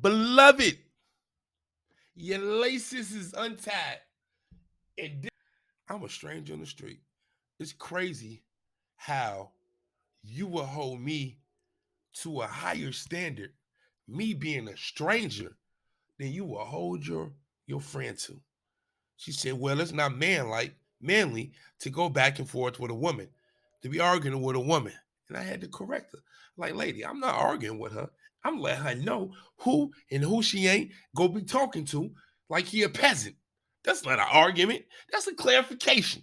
Beloved, your laces is untied. And I'm a stranger on the street. It's crazy how you will hold me to a higher standard, me being a stranger, than you will hold your friend to. She said, well, it's not manly to go back and forth with a woman, to be arguing with a woman. And I had to correct her. Like, lady, I'm not arguing with her. I'm letting her know who and who she ain't go be talking to like he a peasant. That's not an argument. That's a clarification.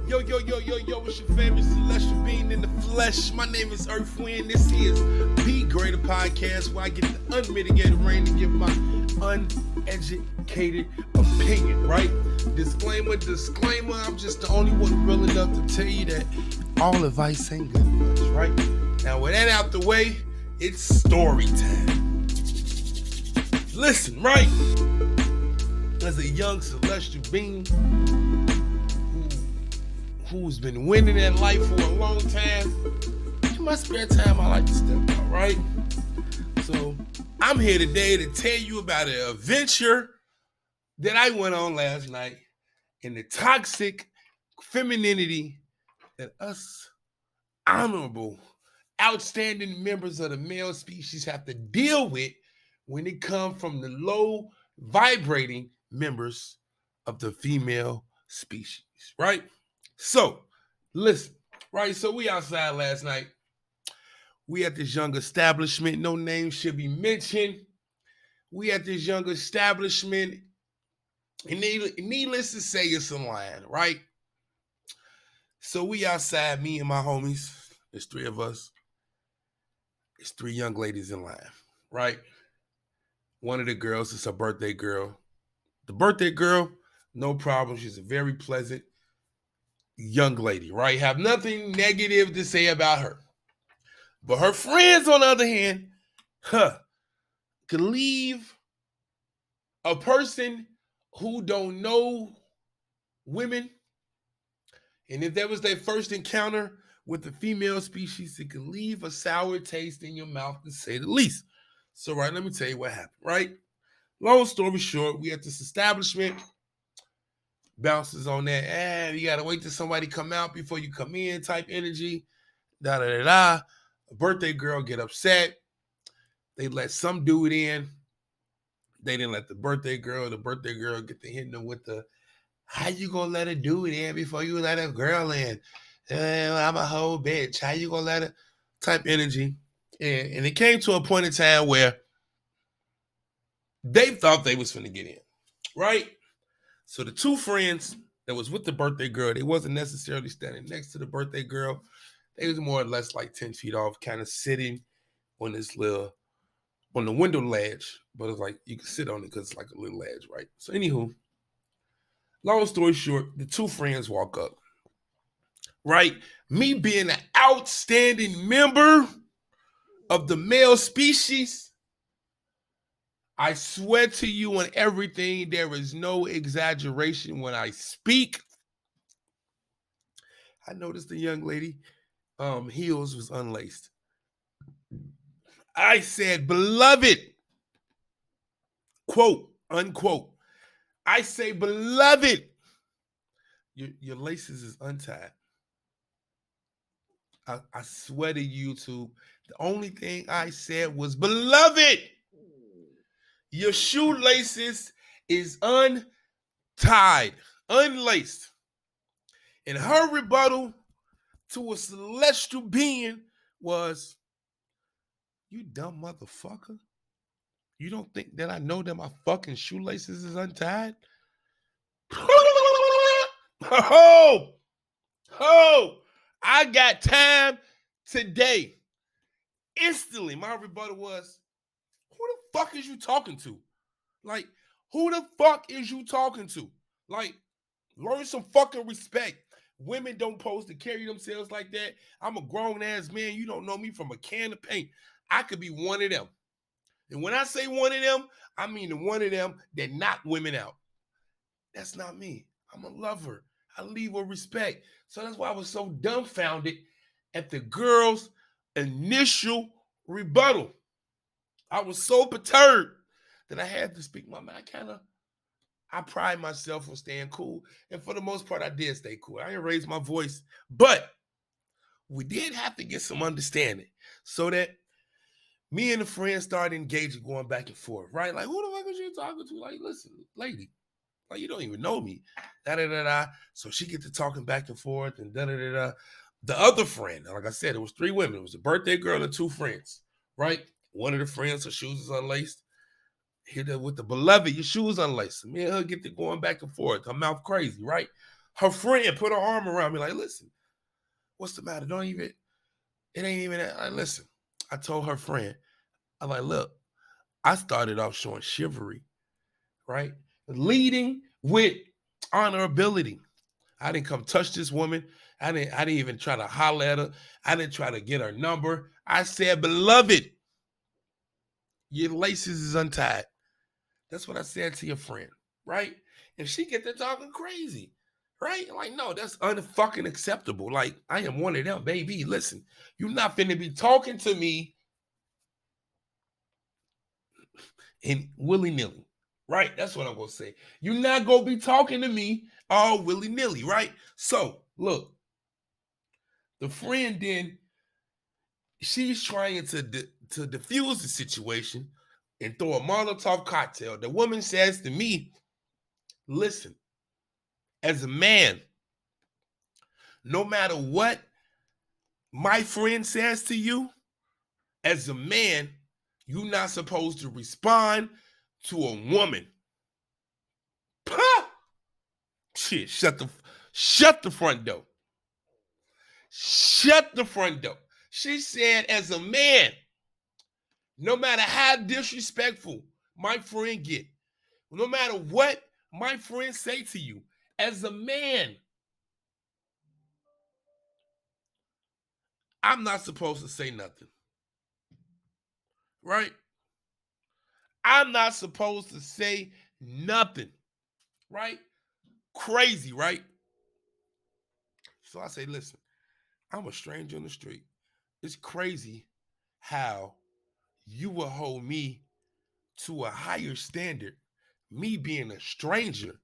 Yo, yo, yo, yo, yo, it's your favorite celestial being in the flesh. My name is Earth Wind. This is Be Greater Podcast, where I get the unmitigated rain to give my uneducated opinion, right? Disclaimer, I'm just the only one real enough to tell you that all advice ain't good much, right? Now, with that out the way, it's story time. Listen, right? As a young celestial being who's been winning in life for a long time, in my spare time, I like to step out, right? So I'm here today to tell you about an adventure that I went on last night and the toxic femininity that us honorable, outstanding members of the male species have to deal with when it comes from the low vibrating members of the female species, right? So, listen, right? So we outside last night. We at this young establishment. No name should be mentioned. We at this young establishment. And needless to say, it's a line, right? So we outside, me and my homies. There's three of us. There's three young ladies in line, right? One of the girls is a birthday girl. The birthday girl, no problem. She's a very pleasant young lady, right? Have nothing negative to say about her. But her friends, on the other hand, could leave a person who don't know women, and if that was their first encounter with the female species, it could leave a sour taste in your mouth, to say the least. So, right, let me tell you what happened, right? Long story short, we at this establishment, bounces on that, you gotta wait till somebody come out before you come in type energy, da-da-da-da. A birthday girl get upset. They let some dude in. They didn't let the birthday girl get to hitting them with the, how you gonna let a dude in before you let a girl in? I'm a whole bitch. How you gonna let her type energy? And it came to a point in time where they thought they was finna get in, right? So the two friends that was with the birthday girl, they wasn't necessarily standing next to the birthday girl. They was more or less like 10 feet off, kind of sitting on this little, on the window ledge, but it's like you can sit on it because it's like a little ledge, right? So anywho, long story short, the two friends walk up, right? Me being an outstanding member of the male species, I swear to you on everything, there is no exaggeration when I speak. I noticed the young lady heels was unlaced. I said, beloved, quote, unquote. I say, beloved, your laces is untied. I swear to YouTube, the only thing I said was, beloved, your shoelaces is untied, unlaced. And her rebuttal to a celestial being was, you dumb motherfucker. You don't think that I know that my fucking shoelaces is untied? Oh, oh, I got time today. Instantly, my rebuttal was, who the fuck is you talking to? Like, who the fuck is you talking to? Like, learn some fucking respect. Women don't supposed to carry themselves like that. I'm a grown ass man. You don't know me from a can of paint. I could be one of them. And when I say one of them, I mean the one of them that knock women out. That's not me. I'm a lover. I leave with respect. So that's why I was so dumbfounded at the girl's initial rebuttal. I was so perturbed that I had to speak my mind. I pride myself on staying cool. And for the most part, I did stay cool. I didn't raise my voice. But we did have to get some understanding so that me and the friend started engaging, going back and forth, right? Like, who the fuck was you talking to? Like, listen, lady, like, you don't even know me. Da-da-da-da. So she get to talking back and forth and da-da-da-da. The other friend, like I said, it was 3 women. It was a birthday girl and 2 friends, right? One of the friends, her shoes is unlaced. Hit her with the beloved, your shoes unlaced. Me and her get to going back and forth. Her mouth crazy, right? Her friend put her arm around me like, listen, what's the matter? It ain't even that. Like, listen, I told her friend, I'm like, look, I started off showing chivalry, right? Leading with honorability. I didn't come touch this woman. I didn't even try to holler at her. I didn't try to get her number. I said, beloved, your laces is untied. That's what I said to your friend, right? And she get to talking crazy, right? Like, no, that's unfucking acceptable. Like, I am one of them, baby. Listen, you're not finna be talking to me in willy-nilly, right? That's what I'm gonna say. You're not gonna be talking to me all willy-nilly, right? So, look, the friend then, she's trying to diffuse the situation and throw a Molotov cocktail. The woman says to me, listen, as a man, no matter what my friend says to you, as a man, you're not supposed to respond to a woman. Puh! Shit, shut the front door. Shut the front door. She said, as a man, no matter how disrespectful my friend get, no matter what my friend say to you, as a man, I'm not supposed to say nothing. Right? I'm not supposed to say nothing. Right? Crazy, right? So I say, listen, I'm a stranger in the street. It's crazy how you will hold me to a higher standard, me being a stranger,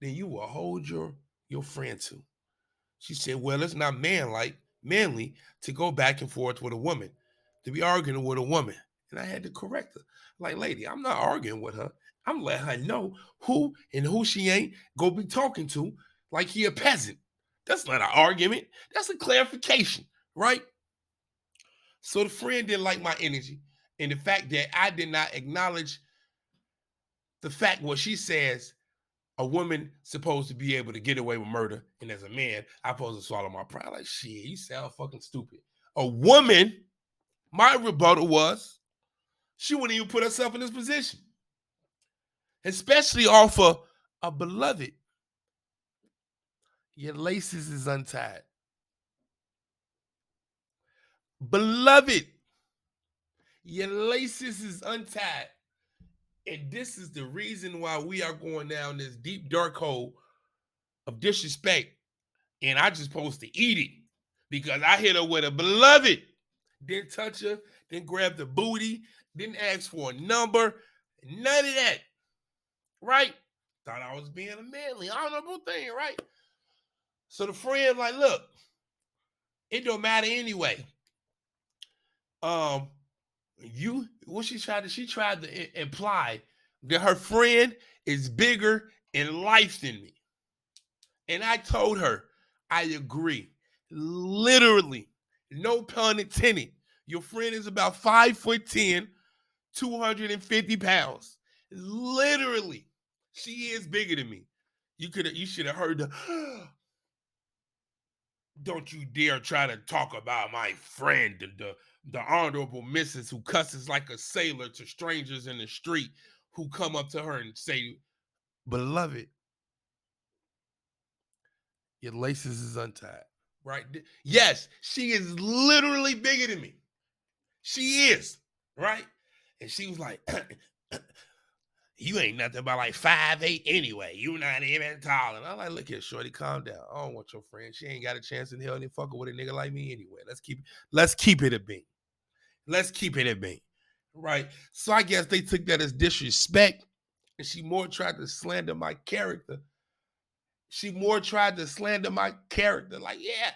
than you will hold your friend to. She said, well, it's not manly to go back and forth with a woman, to be arguing with a woman. And I had to correct her. Like, lady, I'm not arguing with her. I'm letting her know who and who she ain't go be talking to like he a peasant. That's not an argument. That's a clarification, right? So the friend didn't like my energy and the fact that I did not acknowledge the fact what she says a woman supposed to be able to get away with murder, and as a man, I'm supposed to swallow my pride. Like, shit, you sound fucking stupid. A woman, my rebuttal was, she wouldn't even put herself in this position, especially off of a beloved. Your laces is untied. Beloved, your laces is untied. And this is the reason why we are going down this deep, dark hole of disrespect. And I just supposed to eat it because I hit her with a beloved. Didn't touch her, didn't grab the booty, didn't ask for a number, none of that. Right? Thought I was being a manly, honorable thing, right? So the friend, like, look, it don't matter anyway. She tried to imply that her friend is bigger in life than me. And I told her, I agree. Literally, no pun intended. Your friend is about 5'10", 250 pounds. Literally, she is bigger than me. You should have heard the don't you dare try to talk about my friend, the honorable missus who cusses like a sailor to strangers in the street who come up to her and say, beloved, your laces is untied. Right? Yes, she is literally bigger than me. She is, right? And she was like, You ain't nothing but like 5'8" anyway. You not even tall. And I'm like, look here, shorty, calm down. I don't want your friend. She ain't got a chance in hell to fucking with a nigga like me anyway. Let's keep it a bean. Let's keep it a bean. Right? So I guess they took that as disrespect. And she more tried to slander my character. Like, yeah,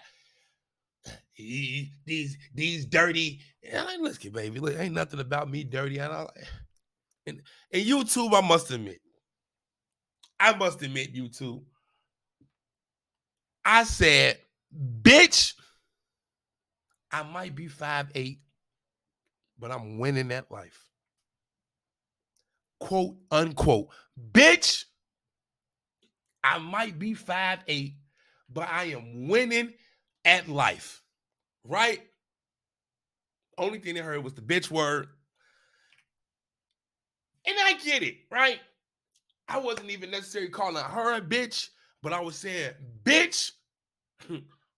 these dirty. And I'm like, listen, baby, look, ain't nothing about me dirty. And YouTube, I must admit, YouTube, I said, bitch, I might be 5'8", but I'm winning that life. Quote, unquote. Bitch, I might be 5'8", but I am winning at life. Right? Only thing they heard was the bitch word. And I get it, right? I wasn't even necessarily calling her a bitch, but I was saying, bitch,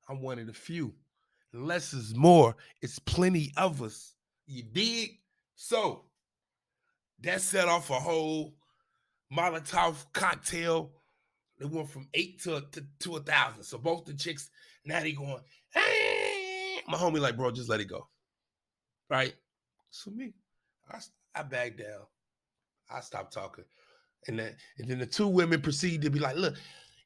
I'm one of the few. Less is more. It's plenty of us. You dig? So that set off a whole Molotov cocktail. They went from 8 to 1,000. So both the chicks, now they going, hey. My homie like, bro, just let it go. Right? So me, I backed down. I stopped talking. And then the two women proceed to be like, look,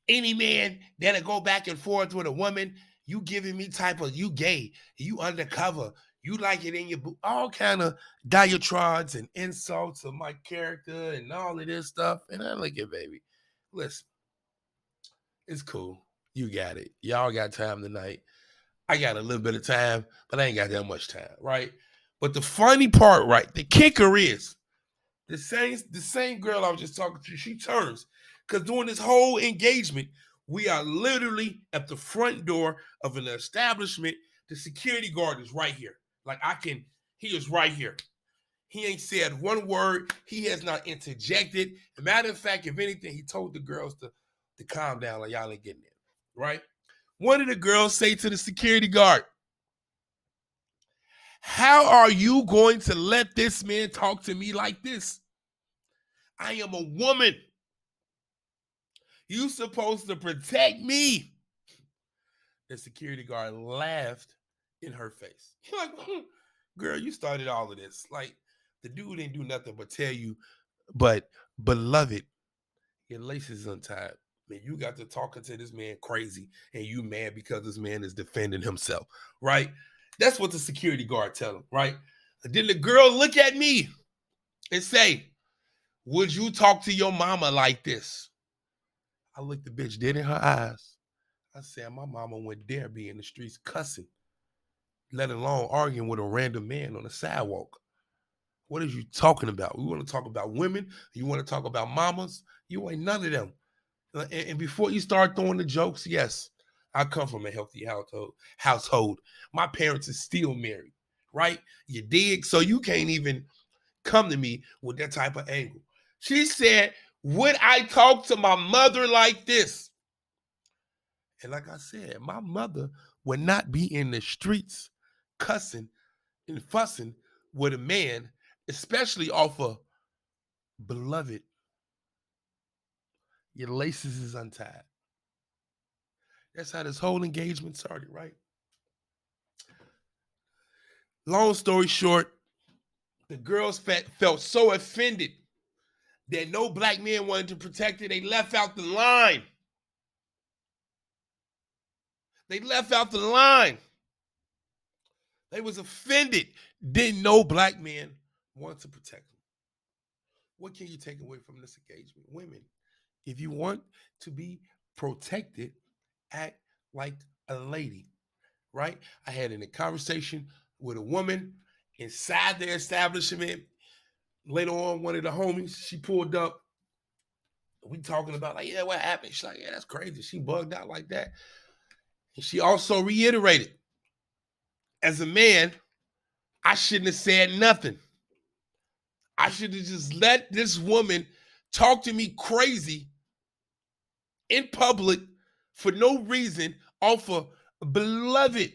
any man that'll go back and forth with a woman, you giving me type of, you gay, you undercover, you like it in your boot, all kind of diatribes and insults of my character and all of this stuff. And I look at, baby, listen, it's cool. You got it. Y'all got time tonight. I got a little bit of time, but I ain't got that much time, right? But the funny part, right, the kicker is, the same girl I was just talking to, she turns. Because during this whole engagement, we are literally at the front door of an establishment. The security guard is right here. Like he is right here. He ain't said one word. He has not interjected. As a matter of fact, if anything, he told the girls to calm down, like y'all ain't getting it. Right? One of the girls say to the security guard, how are you going to let this man talk to me like this? I am a woman. You supposed to protect me. The security guard laughed in her face. You're like, girl, you started all of this. Like, the dude didn't do nothing but tell you, but beloved, your lace is untied. Man, you got to talking to this man crazy, and you mad because this man is defending himself, right? That's what the security guard tell him, right? And then the girl look at me and say, would you talk to your mama like this? I looked the bitch dead in her eyes. I said, my mama wouldn't dare be in the streets cussing, let alone arguing with a random man on the sidewalk. What are you talking about? We want to talk about women. You want to talk about mamas? You ain't none of them. And before you start throwing the jokes, yes, I come from a healthy household. My parents are still married, right? You dig? So you can't even come to me with that type of angle. She said, would I talk to my mother like this? And like I said, my mother would not be in the streets cussing and fussing with a man, especially off of beloved. Your laces is untied. That's how this whole engagement started, right? Long story short, the girls felt so offended that no black man wanted to protect her. They left out the line. They was offended. Didn't no black man want to protect them. What can you take away from this engagement? Women, if you want to be protected, act like a lady, right? I had a conversation with a woman inside the establishment. Later on, one of the homies, she pulled up. We talking about like, yeah, what happened? She's like, yeah, that's crazy. She bugged out like that. And she also reiterated, as a man, I shouldn't have said nothing. I should have just let this woman talk to me crazy in public for no reason off of beloved.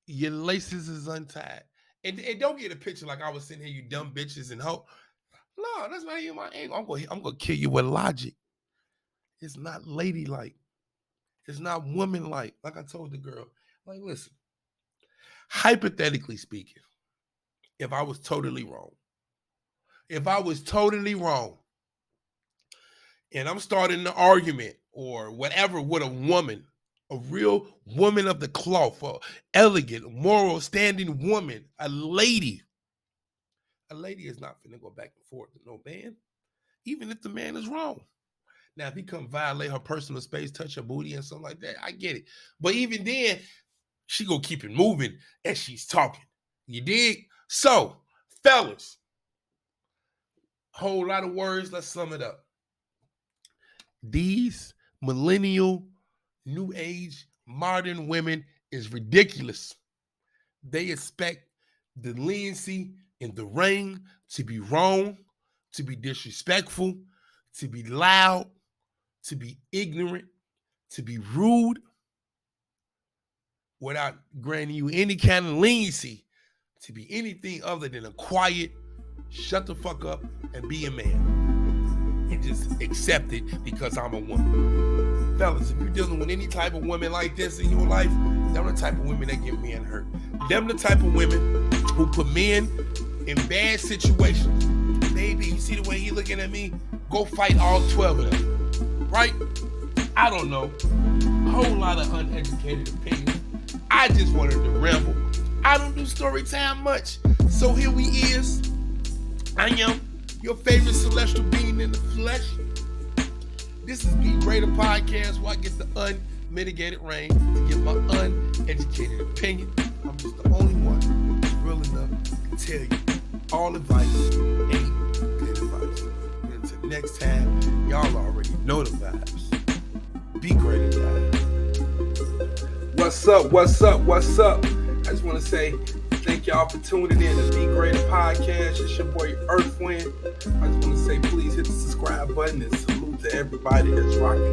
Your laces is untied. And don't get a picture like I was sitting here, you dumb bitches and hope. No, that's not even my aim. I'm gonna kill you with logic. It's not ladylike. It's not womanlike. Like I told the girl. Like, listen, hypothetically speaking, if I was totally wrong, and I'm starting an argument or whatever with a woman, a real woman of the cloth, a elegant, moral, standing woman, a lady is not finna go back and forth with no man, even if the man is wrong. Now, if he come violate her personal space, touch her booty and something like that, I get it. But even then, she gonna keep it moving as she's talking. You dig? So, fellas, whole lot of words, let's sum it up. These millennial, new age, modern women is ridiculous. They expect the leniency in the ring to be wrong, to be disrespectful, to be loud, to be ignorant, to be rude, without granting you any kind of leniency, to be anything other than a quiet, shut the fuck up and be a man. And just accept it because I'm a woman. Fellas, if you're dealing with any type of women like this in your life, them the type of women that get men hurt. Them the type of women who put men in bad situations. Baby, you see the way he looking at me? Go fight all 12 of them. Right? I don't know. A whole lot of uneducated opinions. I just wanted to ramble. I don't do story time much. So here we is. I am your favorite celestial being in the flesh. This is Be Greater Podcast, where I get the unmitigated rain to give my uneducated opinion. I'm just the only one who's real enough to tell you all advice ain't good advice. And until next time, y'all already know the vibes. Be greater, guys. What's up? I just want to say thank y'all for tuning in to Be Greater Podcast. It's your boy Earthwind. I just want to say please hit the subscribe button and salute to everybody that's rocking